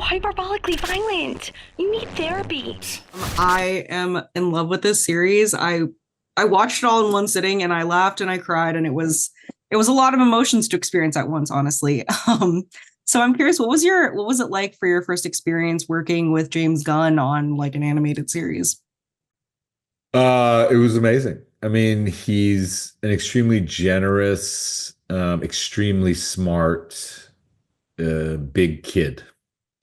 hyperbolically violent. You need therapy. I am in love with this series. I watched it all in one sitting and I laughed and I cried and it was a lot of emotions to experience at once, honestly. So I'm curious, what was it like for your first experience working with James Gunn on like an animated series? It was amazing. I mean, he's an extremely generous, extremely smart, big kid.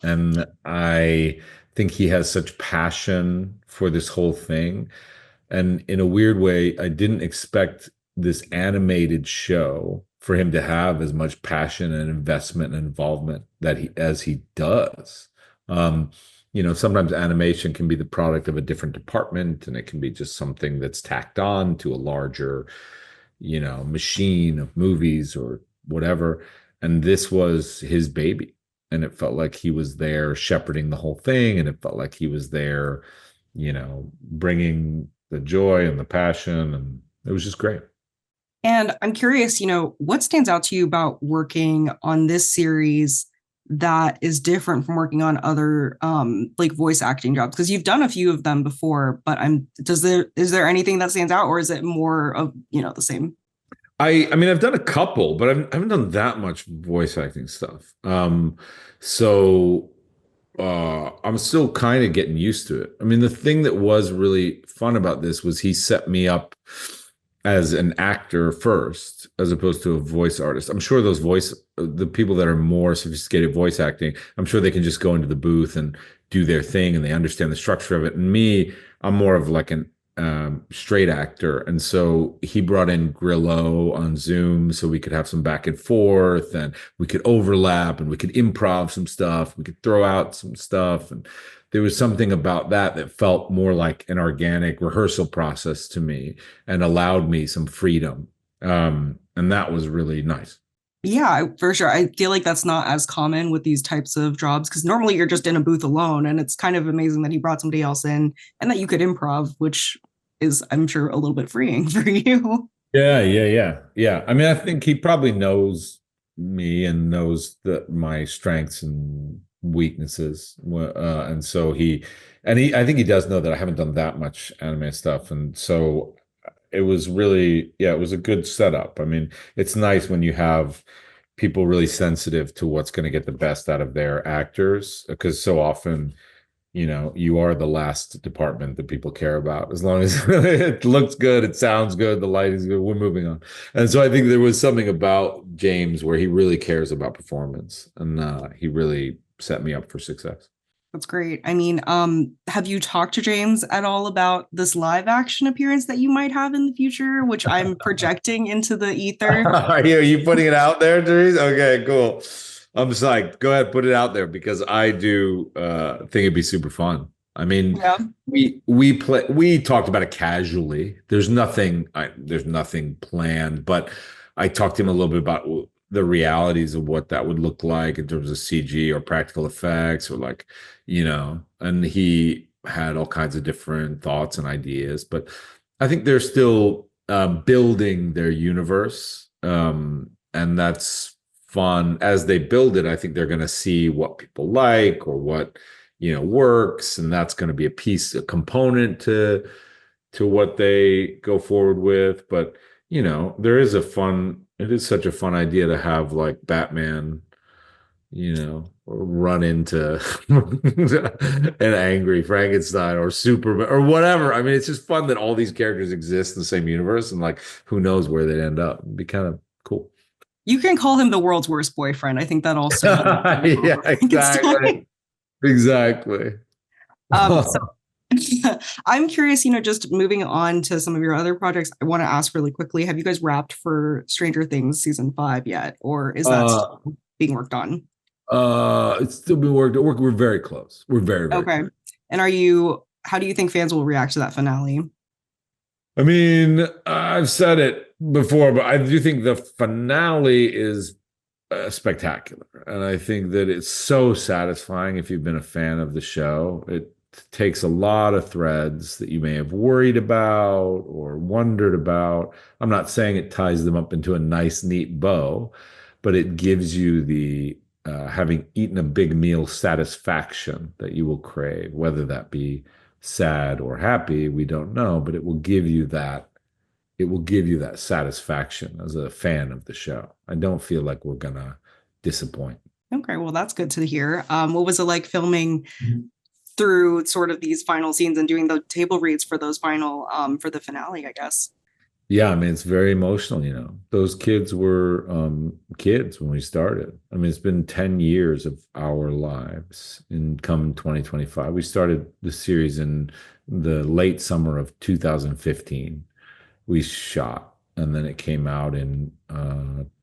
And I think he has such passion for this whole thing. And in a weird way, I didn't expect this animated show for him to have as much passion and investment and involvement that he as he does. Um, Sometimes animation can be the product of a different department, and it can be just something that's tacked on to a larger, machine of movies or whatever. And this was his baby. And it felt like he was there shepherding the whole thing. And it felt like he was there, bringing the joy and the passion. And it was just great. And I'm curious, what stands out to you about working on this series that is different from working on other like voice acting jobs? Because you've done a few of them before, but is there anything that stands out, or is it more of, the same? I mean, I've done a couple, but I haven't done that much voice acting stuff. So I'm still kind of getting used to it. I mean, the thing that was really fun about this was he set me up as an actor first, as opposed to a voice artist. I'm sure the people that are more sophisticated voice acting, I'm sure they can just go into the booth and do their thing and they understand the structure of it. And me, I'm more of like an straight actor. And so he brought in Grillo on Zoom so we could have some back and forth and we could overlap and we could improv some stuff. We could throw out some stuff. And there was something about that that felt more like an organic rehearsal process to me and allowed me some freedom. And that was really nice. Yeah, for sure. I feel like that's not as common with these types of jobs because normally you're just in a booth alone, and it's kind of amazing that he brought somebody else in and that you could improv, which is, I'm sure, a little bit freeing for you. Yeah. I mean, I think he probably knows me and knows my strengths and weaknesses. And so I think he does know that I haven't done that much anime stuff. And so it was really, yeah, it was a good setup. I mean, it's nice when you have people really sensitive to what's going to get the best out of their actors, because so often, you are the last department that people care about. As long as it looks good, it sounds good, the lighting's good, we're moving on. And so I think there was something about James where he really cares about performance, and he really set me up for success. That's great. I mean, have you talked to James at all about this live action appearance that you might have in the future, which I'm projecting into the ether? Are you putting it out there, Therese? Okay, cool. I'm just like, go ahead, put it out there because I do think it'd be super fun. I mean, Yeah. we talked about it casually. There's nothing planned, but I talked to him a little bit about the realities of what that would look like in terms of CG or practical effects or like, and he had all kinds of different thoughts and ideas, but I think they're still building their universe. And that's fun. As they build it, I think they're going to see what people like or what, works. And that's going to be a component to what they go forward with. But, it is such a fun idea to have like Batman, run into an angry Frankenstein or Superman or whatever. I mean, it's just fun that all these characters exist in the same universe, and like, who knows where they'd end up. It'd be kind of cool. You can call him the world's worst boyfriend. I think that also. Yeah, exactly. Exactly. So I'm curious, just moving on to some of your other projects, I want to ask really quickly, have you guys wrapped for Stranger Things season 5 yet? Or is that still being worked on? It's still being worked. We're very close. We're very, very okay. close. And how do you think fans will react to that finale? I mean, I've said it before, but I do think the finale is spectacular. And I think that it's so satisfying if you've been a fan of the show. It takes a lot of threads that you may have worried about or wondered about. I'm not saying it ties them up into a nice, neat bow, but it gives you the having eaten a big meal satisfaction that you will crave, whether that be sad or happy, we don't know, but it will give you that. It will give you that satisfaction as a fan of the show. I don't feel like we're gonna disappoint. Okay, well, that's good to hear. What was it like filming through sort of these final scenes and doing the table reads for those final for the finale, I guess? Yeah, I mean, it's very emotional, Those kids were kids when we started. I mean, it's been 10 years of our lives in come 2025. We started the series in the late summer of 2015. We shot, and then it came out in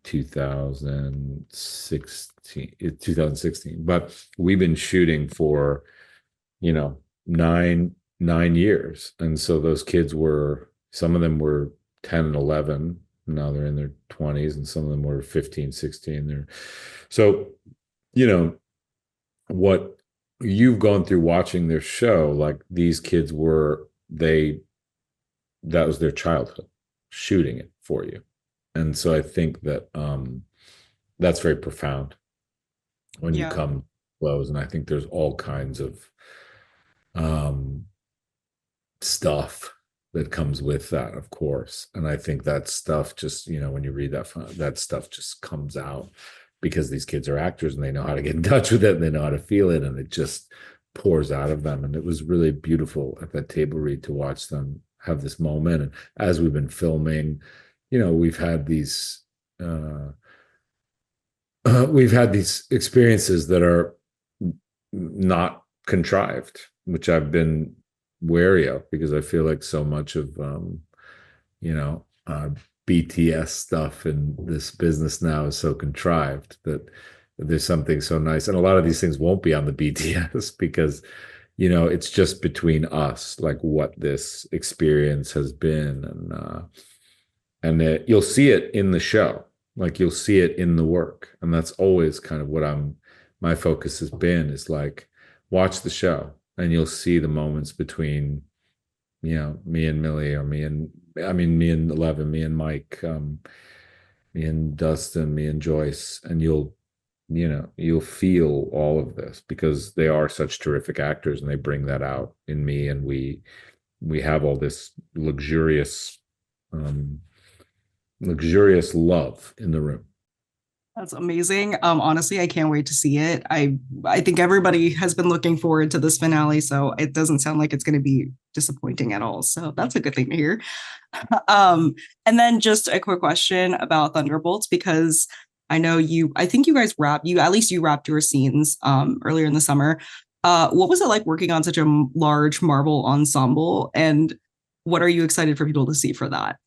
2016. But we've been shooting for, you know, nine years. And so those kids some of them were 10 and 11. Now they're in their 20s, and some of them were 15, 16. So, what you've gone through watching their show, like these kids that was their childhood shooting it for you. And so I think that that's very profound when you come close. And I think there's all kinds of stuff that comes with that, of course. And I think that stuff just, when you read that stuff just comes out because these kids are actors and they know how to get in touch with it and they know how to feel it, and it just pours out of them. And it was really beautiful at that table read to watch them have this moment. And as we've been filming, we've had these experiences that are not contrived, which I've been wary of because I feel like so much of BTS stuff in this business now is so contrived that there's something so nice. And a lot of these things won't be on the BTS because it's just between us, like what this experience has been. And you'll see it in the show, like you'll see it in the work. And that's always kind of what my focus has been, is like, watch the show and you'll see the moments between, me and Millie, or me and Eleven, me and Mike, me and Dustin, me and Joyce. And you'll feel all of this because they are such terrific actors and they bring that out in me. And we have all this luxurious love in the room. That's amazing. Honestly, I can't wait to see it. I think everybody has been looking forward to this finale, so it doesn't sound like it's going to be disappointing at all. So that's a good thing to hear. And then just a quick question about Thunderbolts, because I think you guys wrapped your scenes earlier in the summer. What was it like working on such a large Marvel ensemble, and what are you excited for people to see for that?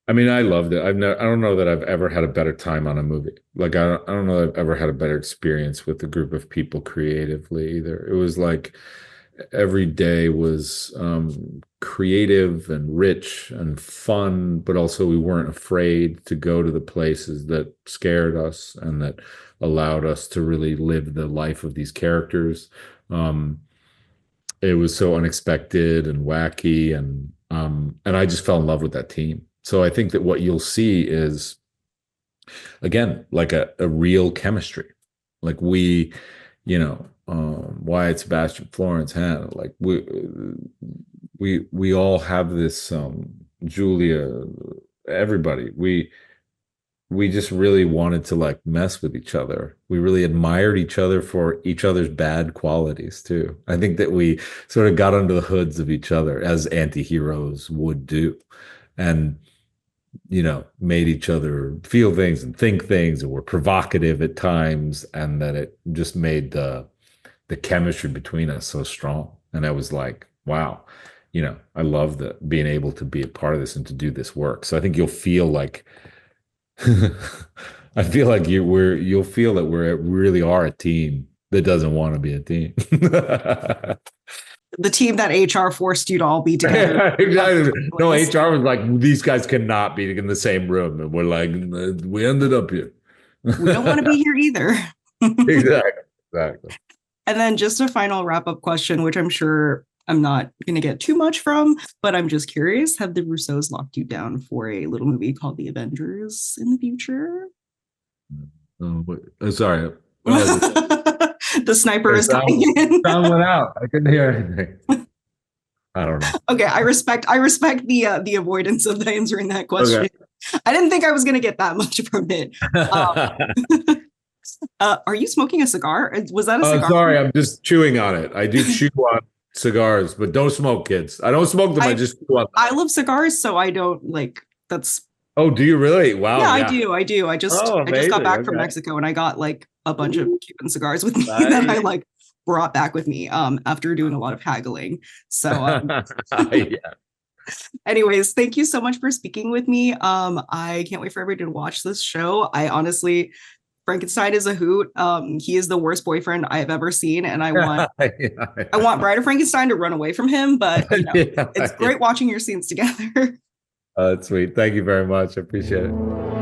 I mean, I loved it. I don't know that I've ever had a better time on a movie. Like, I don't know that I've ever had a better experience with a group of people creatively either. It was like every day was creative and rich and fun, but also we weren't afraid to go to the places that scared us and that allowed us to really live the life of these characters. It was so unexpected and wacky, and I just fell in love with that team. So I think that what you'll see is, again, like a real chemistry. Like Wyatt, Sebastian, Florence, Hannah, like we all have this, Julia, everybody. We just really wanted to like mess with each other. We really admired each other for each other's bad qualities too. I think that we sort of got under the hoods of each other as anti-heroes would do. And made each other feel things and think things, and were provocative at times, and that it just made the chemistry between us so strong. And I was like, wow, I love being able to be a part of this and to do this work. So I think you'll feel like I feel like you'll feel that we really are a team that doesn't want to be a team. The team that HR forced you to all be together. Exactly. No, HR was like, these guys cannot be in the same room. And we're like, we ended up here. We don't want to be here either. Exactly. And then just a final wrap-up question, which I'm sure I'm not going to get too much from, but I'm just curious. Have the Russos locked you down for a little movie called The Avengers in the future? Sorry. The sniper is coming in. Sound went out. I couldn't hear anything. I don't know. Okay, I respect the avoidance of answering that question. Okay. I didn't think I was going to get that much from it. Are you smoking a cigar? Was that a cigar? Sorry, I'm just chewing on it. I do chew on cigars, but don't smoke, kids. I don't smoke them. I just chew on them. I love cigars, so I don't like. That's. Oh, do you really? Wow. Yeah, I do. I just got back from Mexico, and I got like a bunch of Cuban cigars with me that I like brought back with me after doing a lot of haggling. So yeah. Anyways, thank you so much for speaking with me. I can't wait for everybody to watch this show. I honestly, Frankenstein is a hoot. He is the worst boyfriend I have ever seen, and I want Bride of Frankenstein to run away from him, but you know, it's great watching your scenes together. That's sweet. Thank you very much. I appreciate it.